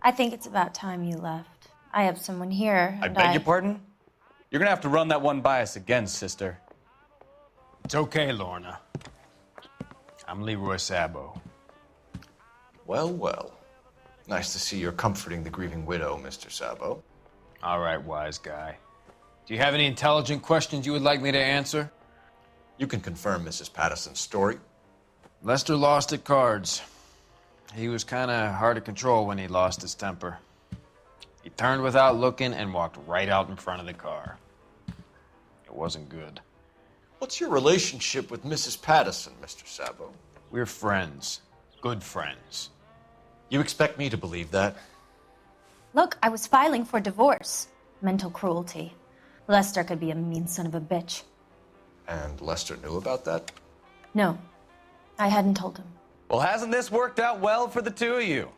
I think it's about time you left. I have someone here. I beg your pardon? You're gonna have to run that one by us again, sister. It's okay, Lorna. I'm Leroy Sabo. Well, well. Nice to see you're comforting the grieving widow, Mr. Sabo. All right, wise guy. Do you have any intelligent questions you would like me to answer? You can confirm Mrs. Patterson's story. Lester lost at cards. He was kind of hard to control when he lost his temper. He turned without looking and walked right out in front of the car. It wasn't good. What's your relationship with Mrs. Patterson, Mr. Sabo? We're friends. Good friends. You expect me to believe that? Look, I was filing for divorce. Mental cruelty. Lester could be a mean son of a bitch. And Lester knew about that? No, I hadn't told him. Well, hasn't this worked out well for the two of you?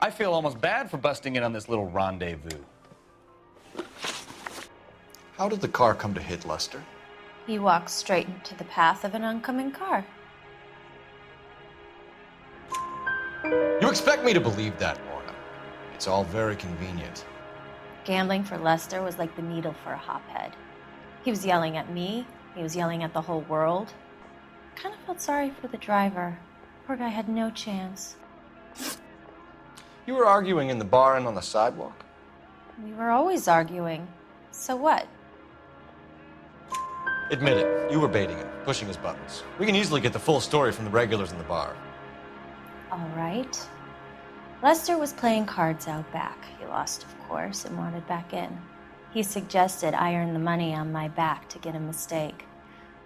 I feel almost bad for busting in on this little rendezvous. How did the car come to hit Lester? He walked straight into the path of an oncoming car. You expect me to believe that, Lorna? It's all very convenient. Gambling for Lester was like the needle for a hophead. He was yelling at me. He was yelling at the whole world. I kind of felt sorry for the driver. Poor guy had no chance. You were arguing in the bar and on the sidewalk? We were always arguing. So what? Admit it, you were baiting him, pushing his buttons. We can easily get the full story from the regulars in the bar. All right. Lester was playing cards out back. He lost, of course, and wanted back in. He suggested I earn the money on my back to get a mistake.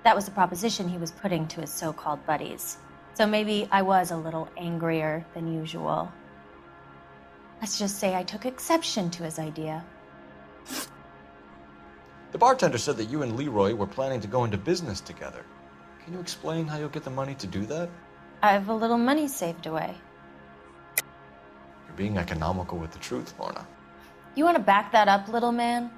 That was the proposition he was putting to his so-called buddies. So maybe I was a little angrier than usual. Let's just say I took exception to his idea. The bartender said that you and Leroy were planning to go into business together. Can you explain how you'll get the money to do that? I have a little money saved away. You're being economical with the truth, Lorna. You want to back that up, little man?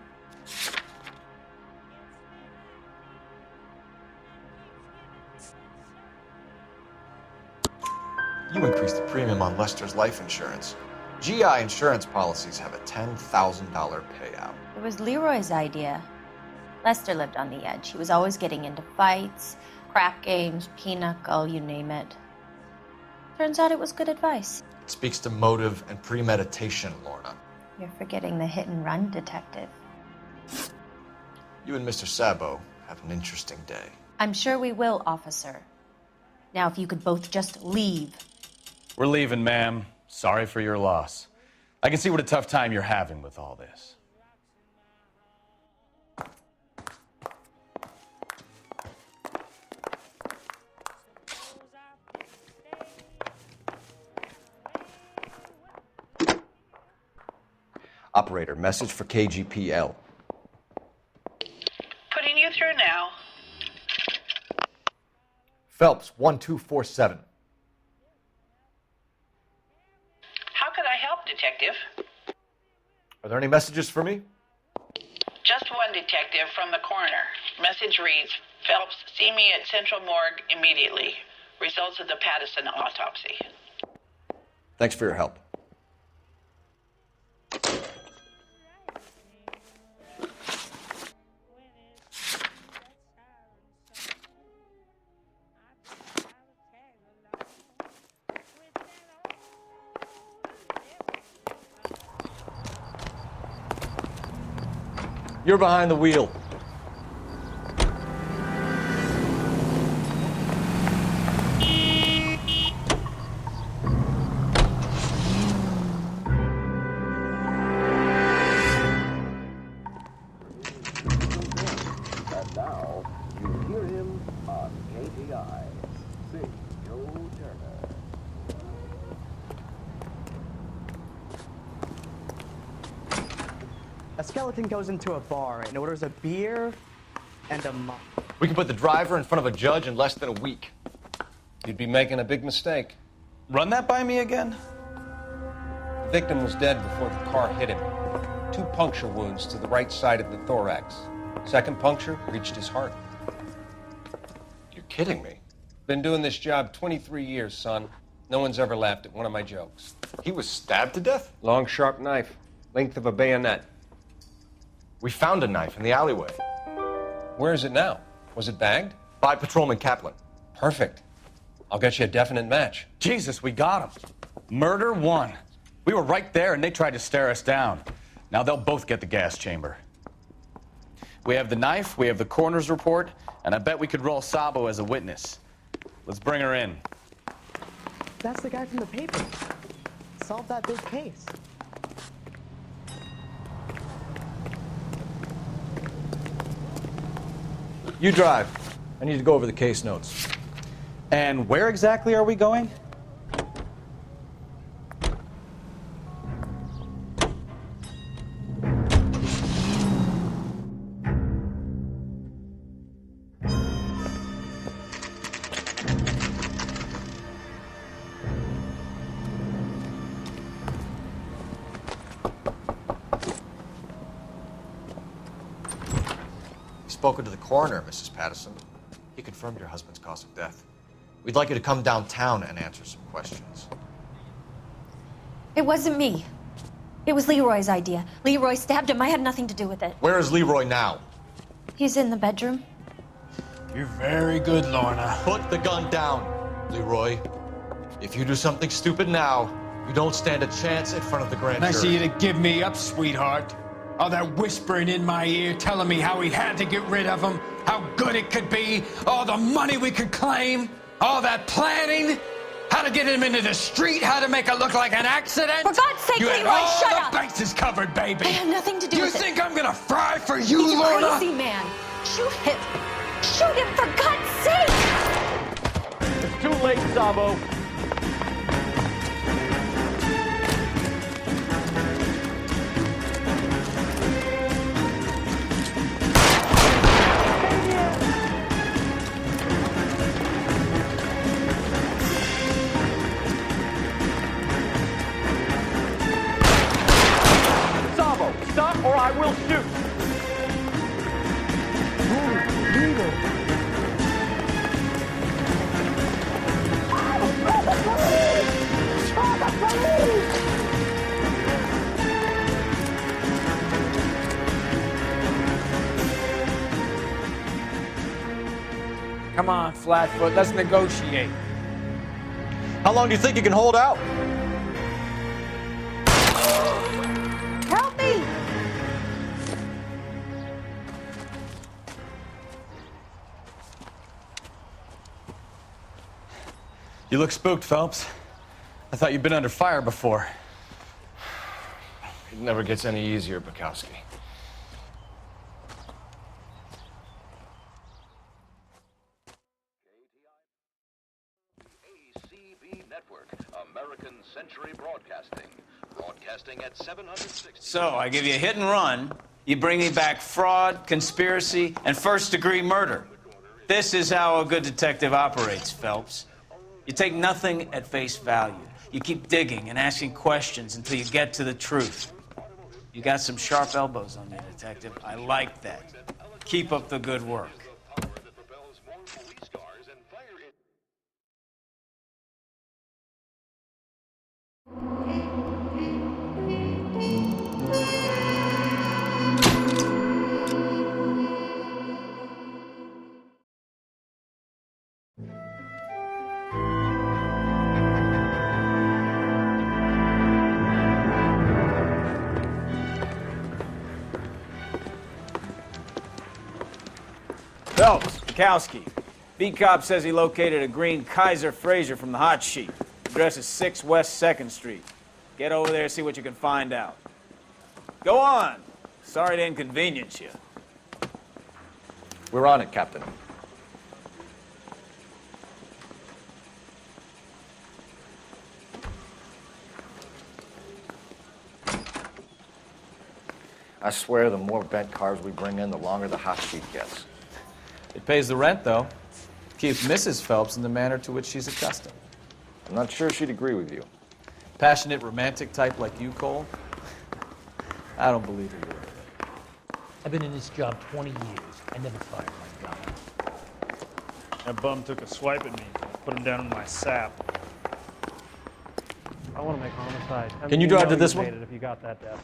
You increased the premium on Lester's life insurance. GI insurance policies have a $10,000 payout. It was Leroy's idea. Lester lived on the edge. He was always getting into fights, crap games, pinochle, you name it. Turns out it was good advice. It speaks to motive and premeditation, Lorna. You're forgetting the hit-and-run detective. You and Mr. Sabo have an interesting day. I'm sure we will, officer. Now, if you could both just leave. We're leaving, ma'am. Sorry for your loss. I can see what a tough time you're having with all this. Operator, message for KGPL. Putting you through now. Phelps, 1247. How could I help, Detective? Are there any messages for me? Just one detective from the coroner. Message reads, Phelps, see me at Central Morgue immediately. Results of the Patterson autopsy. Thanks for your help. You're behind the wheel. And now, you hear him on KGI. Sing Joe Turner. A skeleton goes into a bar and orders a beer and a mop. We can put the driver in front of a judge in less than a week. You'd be making a big mistake. Run that by me again? The victim was dead before the car hit him. 2 puncture wounds to the right side of the thorax. Second puncture reached his heart. You're kidding me. Been doing this job 23 years, son. No one's ever laughed at one of my jokes. He was stabbed to death? Long, sharp knife, length of a bayonet. We found a knife in the alleyway. Where is it now? Was it bagged? By Patrolman Kaplan. Perfect. I'll get you a definite match. Jesus, we got him. Murder one. We were right there and they tried to stare us down. Now they'll both get the gas chamber. We have the knife, we have the coroner's report, and I bet we could roll Sabo as a witness. Let's bring her in. That's the guy from the paper. Solve that big case. You drive. I need to go over the case notes. And where exactly are we going? Spoken to the coroner, Mrs. Patterson. He confirmed your husband's cause of death. We'd like you to come downtown and answer some questions. It wasn't me. It was Leroy's idea. Leroy stabbed him. I had nothing to do with it. Where is Leroy now? He's in the bedroom. You're very good, Lorna. Put the gun down, Leroy. If you do something stupid now, you don't stand a chance in front of the grand jury. Nice of you to give me up, sweetheart. All that whispering in my ear, telling me how we had to get rid of him, how good it could be, all the money we could claim, all that planning, how to get him into the street, how to make it look like an accident. For God's sake, you had Leroy, all shut the up! bases covered, baby. I had nothing to do with it. You think I'm gonna fry for you, He's a Lorna? crazy man. Shoot him. Shoot him, for God's sake! It's too late, Sabo. Sabo, stop or I will shoot. Come on, Flatfoot, let's negotiate. How long do you think you can hold out? Help me! You look spooked, Phelps. I thought you'd been under fire before. It never gets any easier, Bukowski. ACB Network, American Century Broadcasting at 760. So, I give you a hit and run. You bring me back fraud, conspiracy, and first-degree murder. This is how a good detective operates, Phelps. You take nothing at face value. You keep digging and asking questions until you get to the truth. You got some sharp elbows on you, detective. I like that. Keep up the good work. Phelps, Bukowski. Beat cop says he located a green Kaiser Fraser from the hot sheet. Address is 6 West 2nd Street. Get over there, see what you can find out. Go on. Sorry to inconvenience you. We're on it, Captain. I swear the more bent cars we bring in, the longer the hot sheet gets. It pays the rent, though. Keeps Mrs. Phelps in the manner to which she's accustomed. I'm not sure she'd agree with you. Passionate, romantic type like you, Cole? I don't believe a word. I've been in this job 20 years. I never fired my gun. That bum took a swipe at me. I put him down in my sap. I want to make homicide. I Can mean, you drive know to this you one? made it if you got that desk.